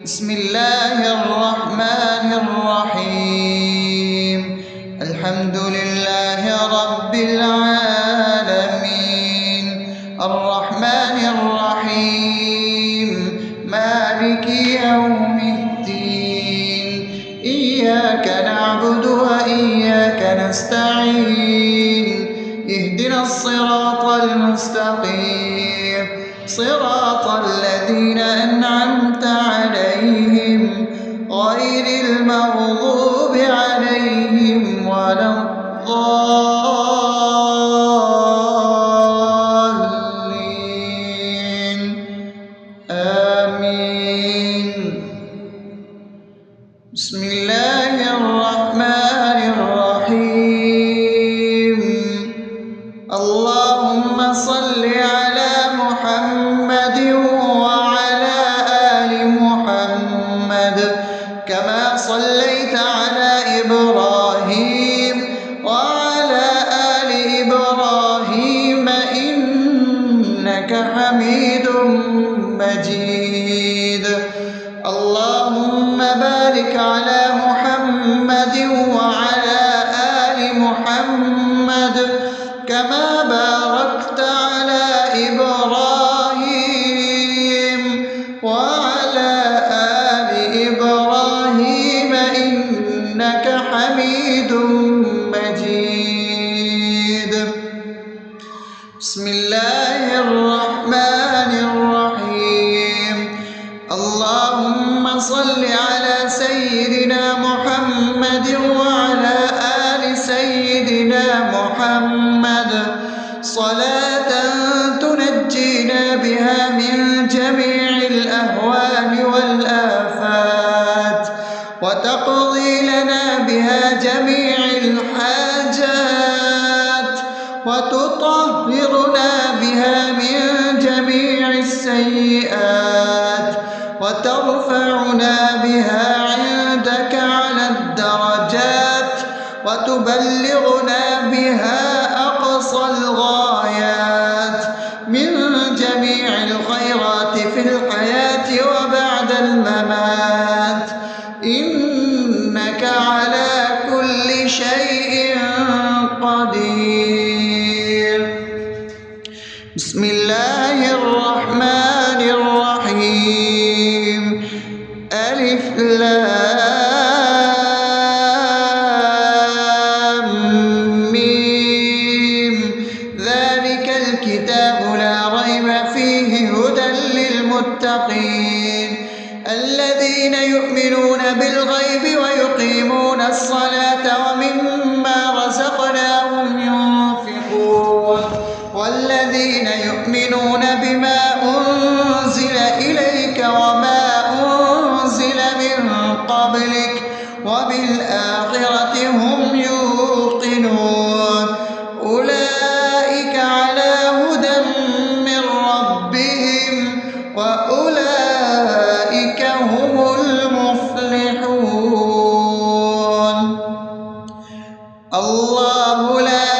بسم الله الرحمن الرحيم. الحمد لله رب العالمين، الرحمن الرحيم، مالك يوم الدين. إياك نعبد وإياك نستعين، اهدنا الصراط المستقيم، صراط الذين أنعمت عليهم غير المغضوب عليهم ولا الضالين. آمين. بسم الله الرحمن الرحيم. اللهم صل على محمد وعلى آل محمد كما صليت على إبراهيم وعلى آل إبراهيم إنك حميد مجيد. اللهم بارك على محمد وعلى آل محمد كما باركت على إبراهيم وعلى آل إبراهيم إنك حميد مجيد. بسم الله الرحمن الرحيم. اللهم صل على سيدنا محمد وعلى آل سيدنا محمد صلاة تنجينا بها من جميع الأهوال والآفات، وتقضي لنا بها جميع الحاجات، وتطهرنا بها من جميع السيئات، وترفعنا بها عندك على الدرجات، وتبلغنا بها أقصى الغايات من جميع الخيرات في الحياة وبعد الممات، إنك على كل شيء قدير. بسم الله الرحمن الرحيم. ألف لام ميم. ذلك الكتاب لا ريب فيه هدى للمتقين الذين يؤمنون بالغيب ويقيمون الصلاة ومما رزقناهم ينفقون والذين يؤمنون بما أنزل إليك وما أنزل من قبلك وبالآخرة هم يوقنون أولئك على هدى من ربهم وأولئك هم المفلحون. الله لا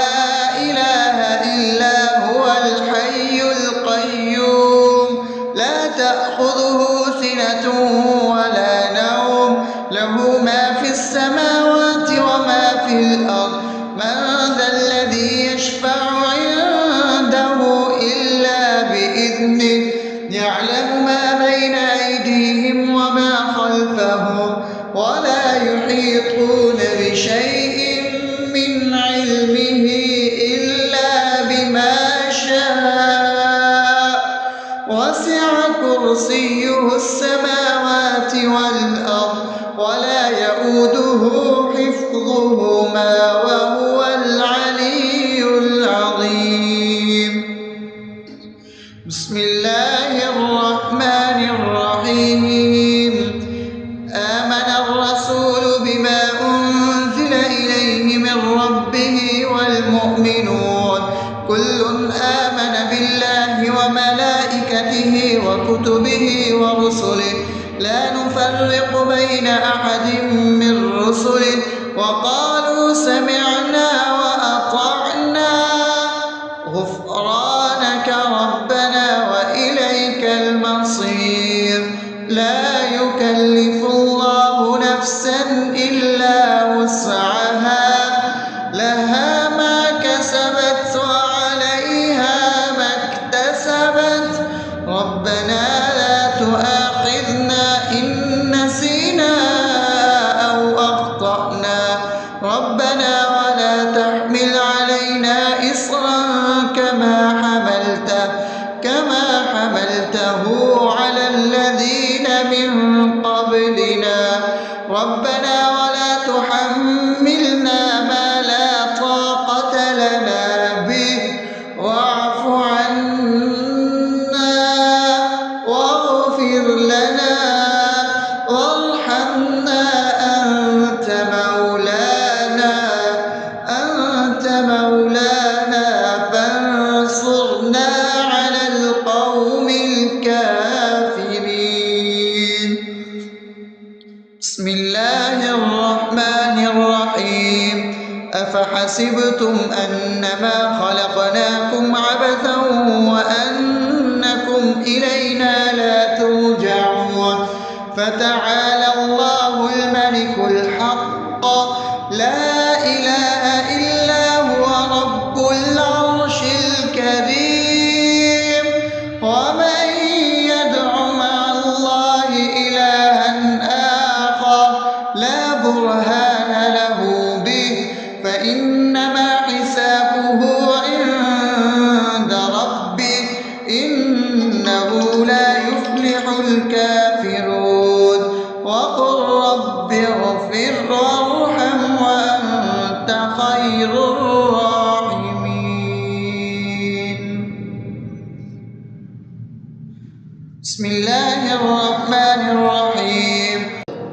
إله إلا هو الحي القيوم لا تأخذه سنة ولا نوم له ما في السماوات وما في الأرض. من ذا الذي يشفع عنده إلا بإذنه يعلم ما بين أيديهم وما خلفهم ولا يحيطون بشيء من علمه إلا بما شاء وسع كرسيه السماوات والأرض ولا يؤوده حفظهما وهو العلي العظيم. بسم الله الرحمن الرحيم. آمن الرسول بما أنزل إليه من ربه والمؤمنون كل آمن بالله وملائكته وكتبه ورسله لا نفرق بين أحد من رسله وقالوا سمعنا وأطعنا غفرانك ربنا وإليك المصير. لا يكلف يكلف الله نفسا إلا وسعها لها ما كسبت وعليها ما اكتسبت ربنا لا تؤاخذنا إن نسينا أو أخطأنا ربنا ولا تحمل علينا إصرا كما حملته على الذين من قبلنا ربنا ولا تحملنا ما لا طاقة لنا به واعف عنا واغفر لنا وارحمنا أنت مولانا فانصرنا على القوم الكافرين. بسم الله الرحمن الرحيم أفحسبتم أنما خلقناكم عبثا وأنكم إلينا لا ترجعون فتعالى الله الملك الحق لا إله إلا هو رب العرش الكريم ومن يدع مع الله إلها آخر لا برهان له به فإنما حسابه عند ربه إنه لا يفلح الكافرون وقل رب اغفر وارحم وأنت خير الراحمين. بسم الله الرحمن الرحيم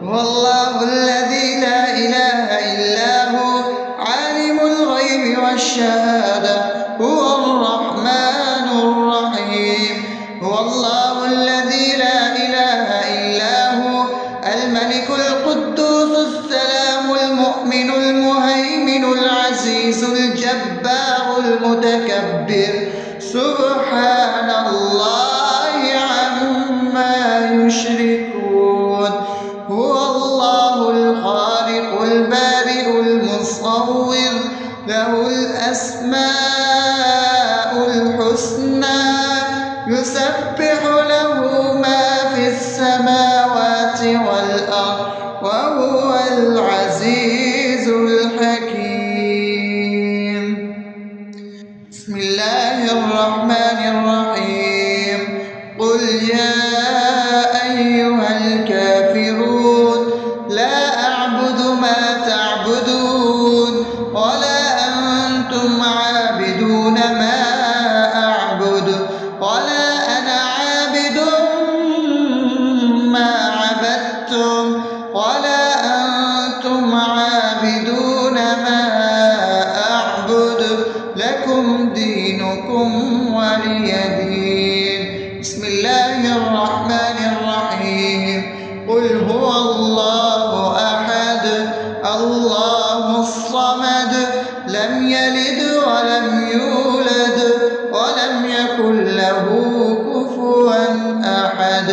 هو الله الذي لا إله إلا هو عالم الغيب والشهادة هو الرحمن الرحيم هو الله الذي لا إله إلا هو الملك القدوس السلام المؤمن المهيمن العزيز الجبار المتكبر سبحان الله عما يشركون هو الله الخالق البارئ المصور له الأسماء الحسنى يسبح له ما في السماوات والأرض وهو العزيز الحكيم. بسم الله الرحمن الرحيم قل يا أيها الكافرون لا أعبد ما تعبدون ولا أنتم عابدون ما أعبد ولا أنا عابد ما عبدتم ولا أنتم عابدون ما أعبد لكم دينكم ولي دين. بسم الله الرحمن الرحيم قل هو الله أحد الله الصمد لم يلد ولم يولد ولم يكن له كفوا أحد.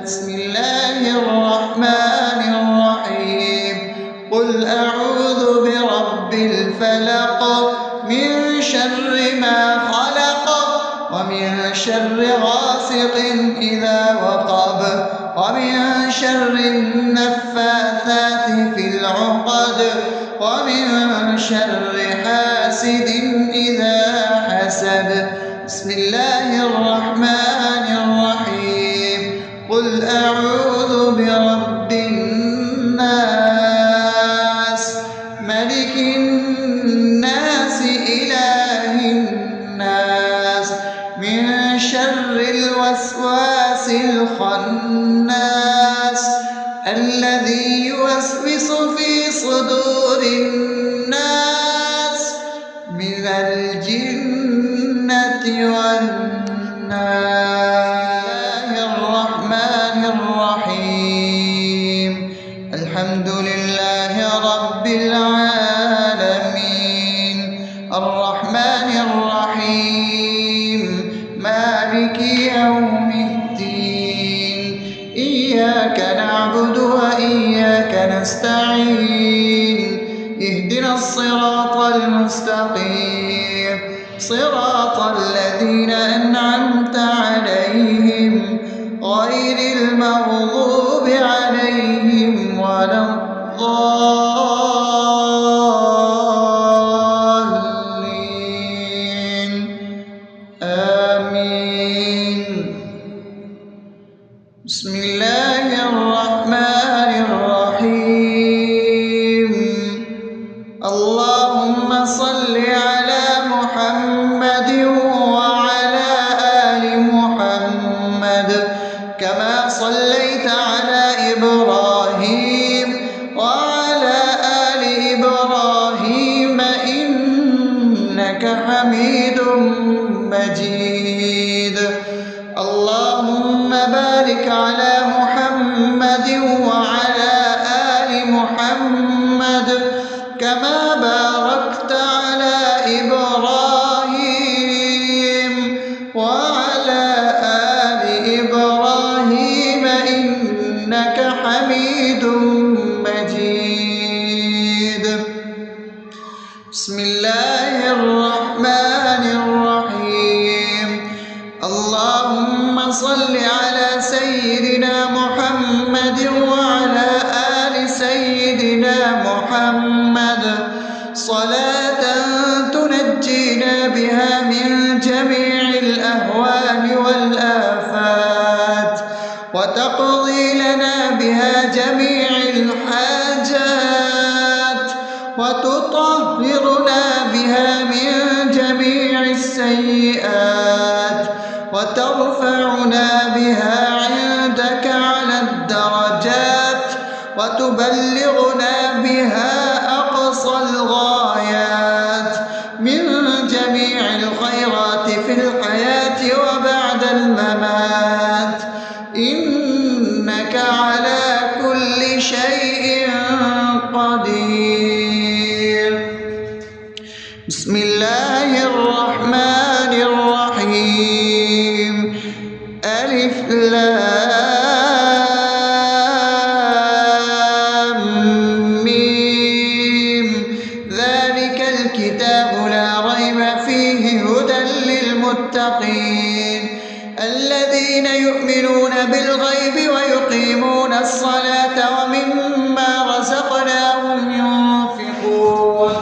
بسم الله الرحمن الرحيم قل أعوذ برب الفلق من شر ما خلق ومن شر غاسق إذا وقب ومن شر النفاثات في العقد ومن شر حاسد إذا حسد. بسم الله الرحمن الرحيم قل أعوذ برب الناس ملك الناس إله الناس من شر الوسواس الخناس الذي يوسوس في صدور الناس من الجنة والناس. الرحمن الرحيم الحمد لله رب العالمين الرحمن الرحيم مالك يوم الدين إياك نعبد اهدنا الصراط المستقيم صراط الذين أنعمت عليهم غير المغضوب عليهم ولا الضالين آمين. بسم الله الرحمن الرحيم. اللهم صل على محمد وعلى آل محمد كما صليت على إبراهيم وعلى آل إبراهيم إنك حميد مجيد. اللهم بارك على محمد وعلى آل محمد كما باركت على إبراهيم وعلى آل إبراهيم إنك حميد مجيد. بسم الله الرحمن الرحيم. اللهم صل على سيدنا محمد وعلى آل سيدنا محمد صلاة تنجينا بها من جميع الأهوال والآفات وتقضي لنا بها جميع الحاجات وتطهرنا بها من جميع السيئات وترفعنا بها عندك على الدرجات وتبلغنا بها أقصى الغايات من جميع الخيرات في الحياة وبعد الممات إنك على كل شيء قدير. بسم الله الرحمن الرحيم. ألف لام ميم ذلك الكتاب لا ريب فيه هدى للمتقين الذين يؤمنون بالغيب ويقيمون الصلاة ومما رزقناهم ينفقون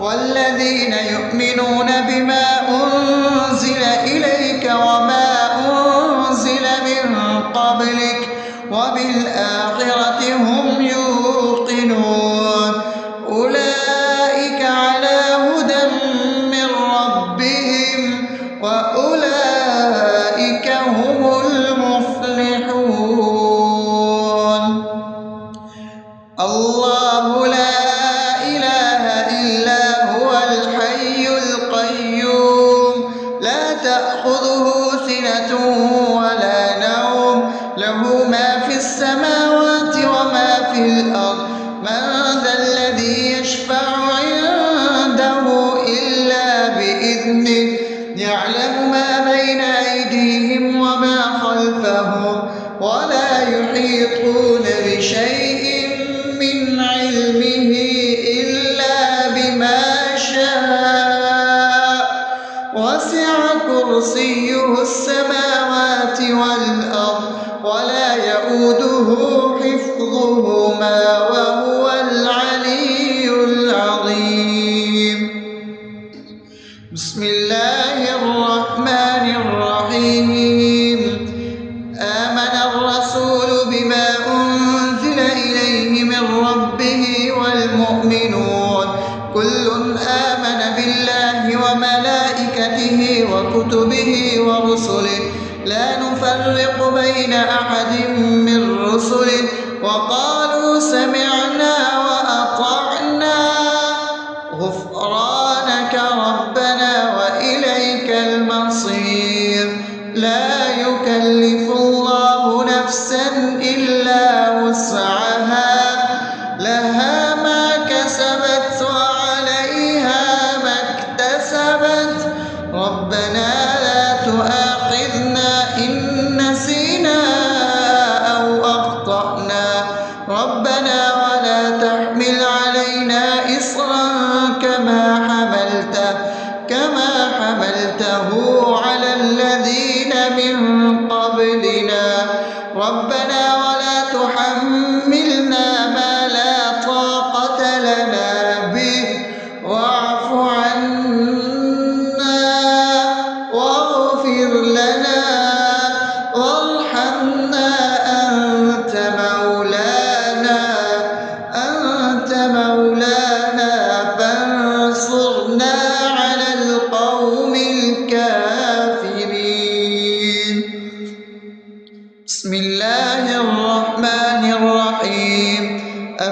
والذين يؤمنون بما أنزل إليك وما أنزل من قبلك وبالآخرة هم يوقنون أولئك على هدى من ربهم وأولئك هم المفلحون. الله لا إله إلا هو الحي القيوم لا تأخذه سنة ولا نوم له ما في السماوات وما في الأرض من ذا الذي يشفع عنده إلا بإذنه يعلم ما بين أيديهم وما خلفهم ولا يحيطون بشيء من علمه إلا بما شاء وسع كرسيه السماوات والأرض ولا يؤوده حفظهما وهو العلي العظيم. بسم الله الرحمن الرحيم. آمن الرسول بما أنزل إليه من ربه والمؤمنون كل آمن بالله وملائكته وكتبه ورسله لا نفرق بين أحد من رسله وقالوا سمعنا وأطعنا غفرانك ربنا وإليك المصير. لا يكلف الله نفسا إلا وسعها لها ما كسبت وعليها ما اكتسبت ربنا لا تؤاخذنا إن نسينا أو أخطأنا ربنا ولا تحمل علينا إصرا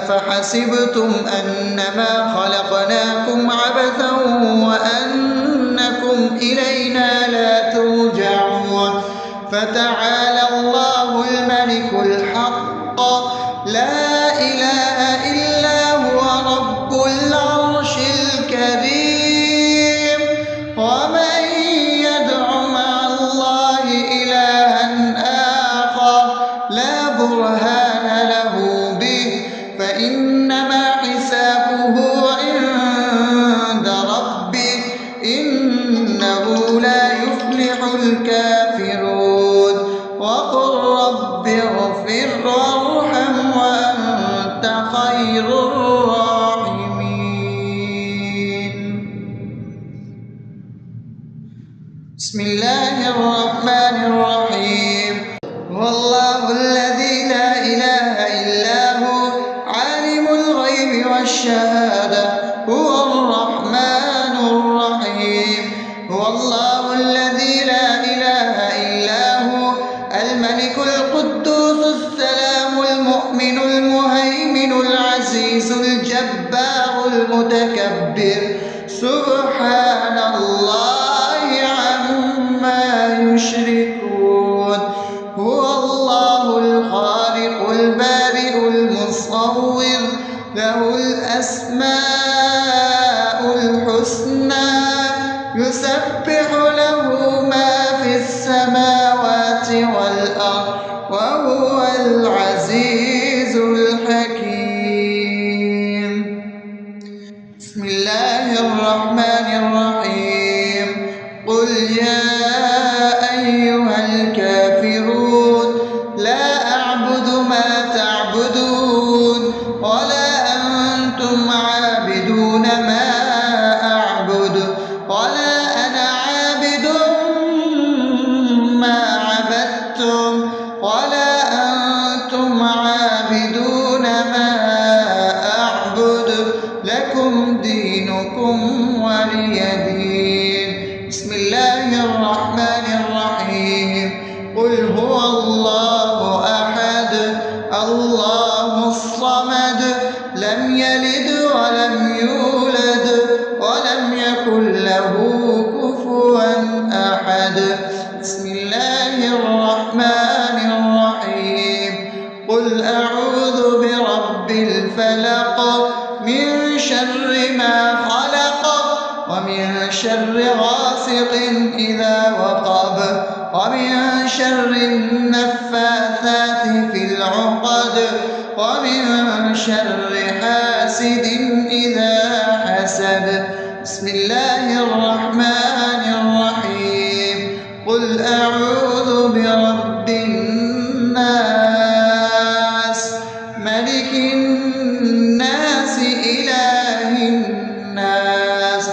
أفحسبتم أنما خلقناكم عبثا وأنكم إلينا لا ترجعون فتعالى الله الملك الحق لا إله إلا هو رب العرش الكريم ومن يدع مع الله إلها آخر لا برهان له به فإنما حسابه عند ربه إنه لا يفلح الكافرون وقل رب اغفر وارحم وأنت خير الراحمين. بسم الله الرحمن الرحيم. هو الله الذي لا إله إلا هو عالم الغيب والشهادة هو الرحمن الرحيم. هو الله الذي لا إله إلا هو الملك القدوس السلام المؤمن المهيمن العزيز الجبار المتكبر سبحان الله عما يشركون. هو الله الخالق البارئ المصور له الأسماء الحسنى يسبح له ما في السماوات والأرض وهو العزيز الحكيم. بسم الله الرحمن الرحيم. قل يا أيها الكافرون لا أعبد ما تعبدون ولا أنتم عابدون ما أعبد ولا أنا عابد ما عبدتم ولا أنتم عابدون ما أعبد لكم دينكم ولي دين. بسم الله الرحمن الرحيم. قل هو الله أحد الله الصمد لم يلد ولم يولد ولم يكن له كفوا أحد. بسم الله الرحمن الرحيم. قل أعوذ برب الفلق من شر ما خلق ومن شر غاسق إذا وقب ومن شر النفاثات في العقد ومن شر حاسد إذا حسد. بسم الله الرحمن الرحيم. قل أعوذ برب الناس ملك الناس إله الناس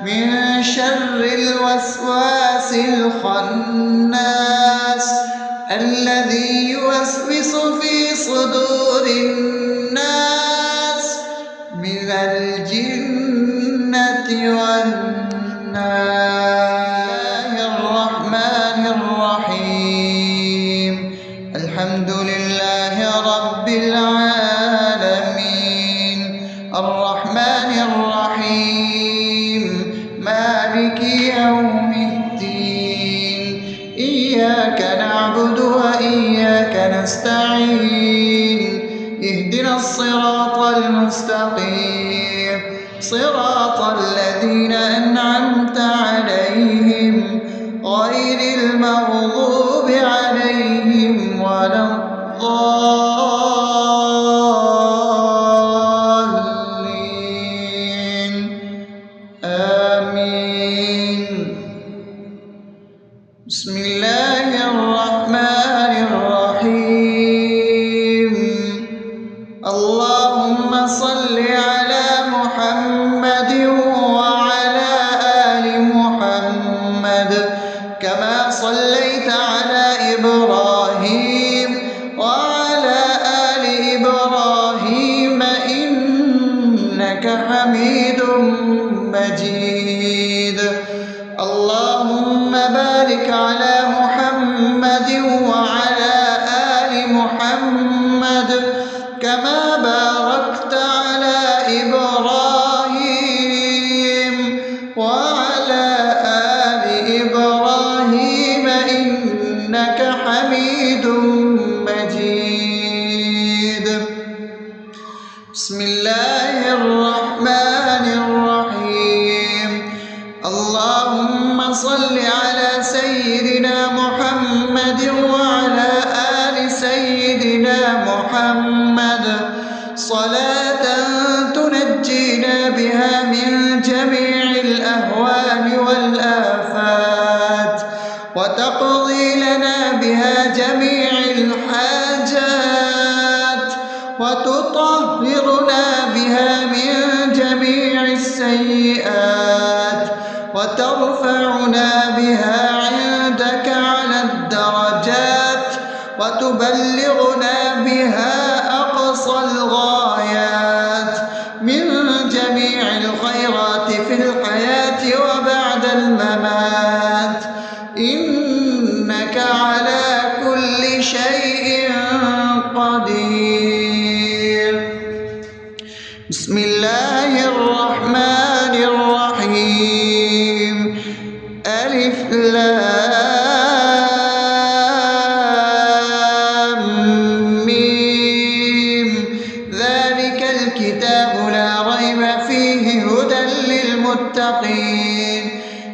من شر الوسواس الخناس الذي يوسوس في صدور الناس من الجنة والناس. الرحمن الرحيم. الحمد لله رب العالمين الرحمن الرحيم مالك يوم الدين إياك نعبد وإياك نستعين اهدنا الصراط المستقيم صراط الذين أنعمت عليهم غير المغضوب عليهم ولا الضالين آمين. بسم الله الرحمن الرحيم. اللهم صل على محمد وعلى آل محمد كما صليت على إبراهيم وعلى آل إبراهيم إنك حميد مجيد. اللهم بارك على محمد وعلى آل محمد كما باركت بسم الله الرحمن الرحيم اللهم صل على سيدنا محمد وعلى آل سيدنا محمد صلاة تنجينا بها من جميع الأهوال والآفات وتقضي لنا بها جميع الحاجات وتطهرنا بها من جميع السيئات وترفعنا بها عندك على الدرجات وتبلغنا بها أقصى الغايات من جميع الخيرات في الحياة وبعد الممات إنك على كل شيء قدير. بسم الله الرحمن الرحيم ألف لام ميم ذلك الكتاب لا ريب فيه هدى للمتقين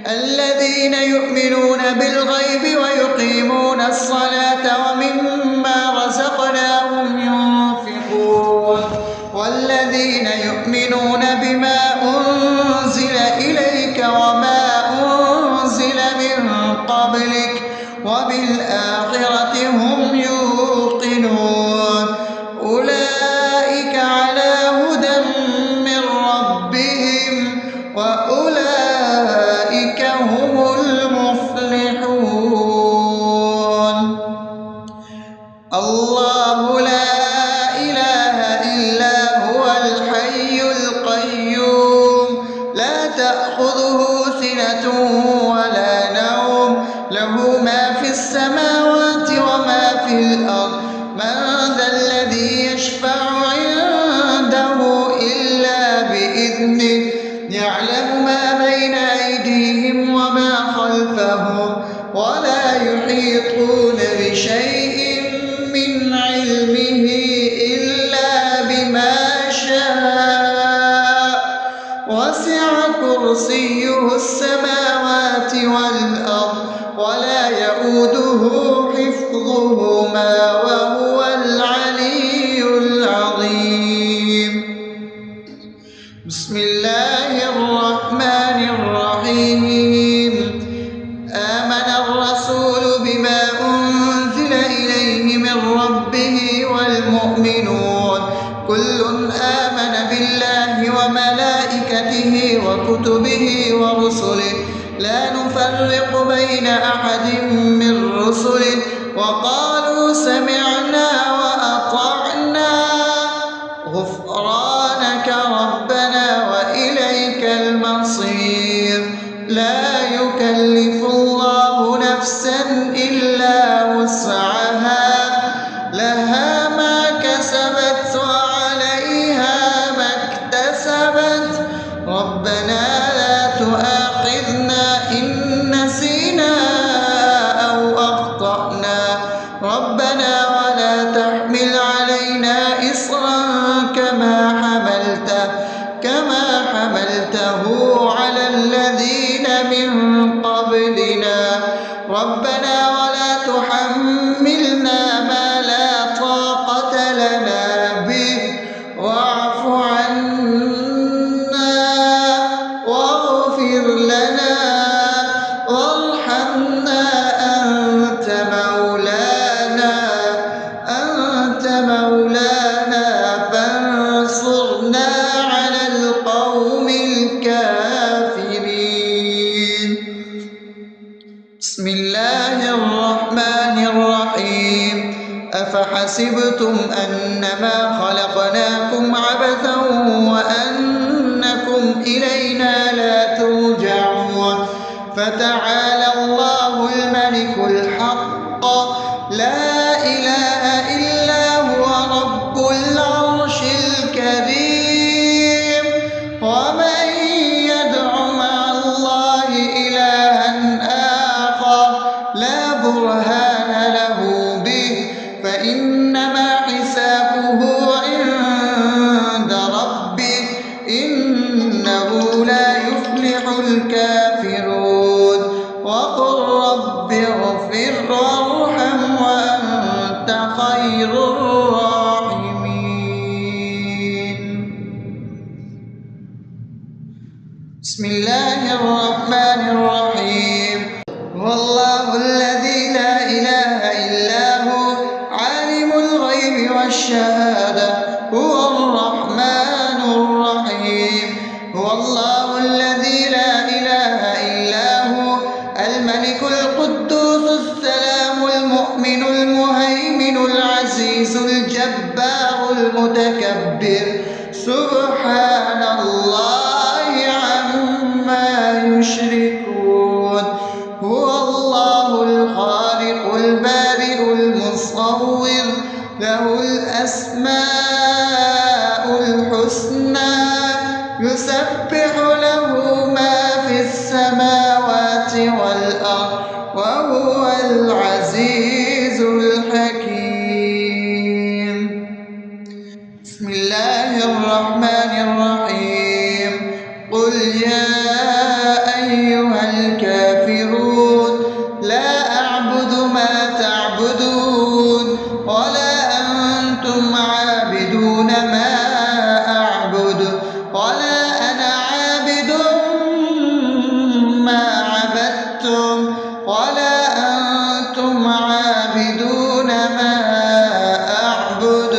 الذين يؤمنون بالغيب ويقيمون الصلاة ومما رزقناهم ينفقون والذين يؤمنون بما أنزل إليك وما أنزل من قبلك وبالآخرة هم يوقنون أولئك على هدى من ربهم وأولئك هم المفلحون. الله لا إله إلا هو الحي القيوم لا تأخذه سنة ولا نوم له ما في السماوات وما في الأرض من ذا الذي يشفع عنده إلا بإذنه يعلم ما بين أيديهم وما خلفهم ولا يحيطون بشيء من علمه إلا بما شاء وسع كرسيه السماوات والأرض ولا يؤوده حفظهما وهو العلي العظيم. بسم الله الرحمن الرحيم آمن الرسول بما أنزل إليه من ربه والمؤمنون كل آمن بالله وملائكته وكتبه ورسله لا نفرق بين أحد من رسله وقالوا سمعنا وأطعنا غفرانك ربنا وإليك المصير لا يكلف الله نفسا إلا وسعها لها ما كسبت وعليها ما اكتسبت ربنا لا تؤاخذنا إن نسينا أو أخطأنا ربنا ولا تحمل علينا إصرا كما حملته على الذين من قبلنا ربنا ولا تحملنا ما لا طاقة لنا به واعف عنا واغفر لنا وارحمنا أنت مولانا فانصرنا على القوم الكافرين. بسم الله الرحمن الرحيم أفحسبتم أنما خلقناكم عبثا وأنكم إلينا لا ترجعون فتعالى الله الملك الحق لا إله إلا هو رب العرش الكريم ومن يدع مع الله إلها آخر لا برهان له به فإنما حسابه عند بسم الله الرحمن الرحيم هو الله الذي لا إله إلا هو عالم الغيب والشهادة هو الرحمن الرحيم هو الله الذي لا إله إلا هو الملك القدوس السلام المؤمن المهيمن العزيز الجبار المتكبر سبحان الله عما يشركون هو الله الخالق البارئ المصور له الأسماء الحسنى يسبح له ما في السماوات والأرض وهو العزيز الحكيم بسم الله الرحمن الرحيم قل يا أيها الكافرون لا أعبد ما تعبدون ولا أنتم عابدون ما أعبد ولا أنا عابد ما عبدتم ولا أنتم عابدون ما أعبد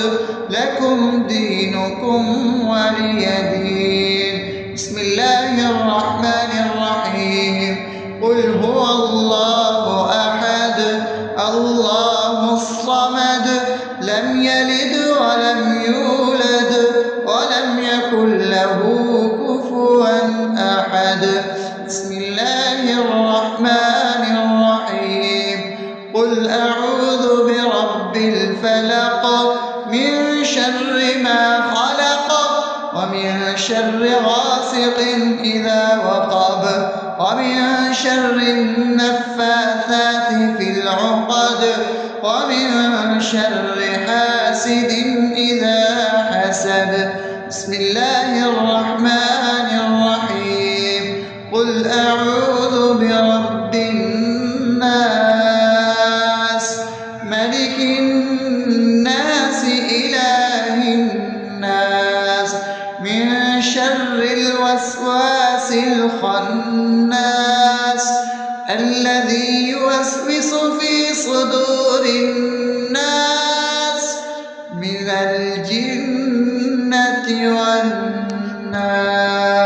لكم دينكم ولي دين بسم الله الرحمن الرحيم قل هو الله أحد الله الصمد لم يلد ولم يولد ولم يكن له كفوا أحد بسم الله الرحمن الرحيم قل أعوذ برب الفلق من شر ما خلق ومن شر غاسق إذا وقب ومن شر النفاثات في العقد ومن شر حاسد إذا حسد بسم الله الرحمن الرحيم قل أعوذ برب الناس ملك الناس إله الناس من شر الوسواس الخناس الذي يوسوس في صدور الناس من الجنة والناس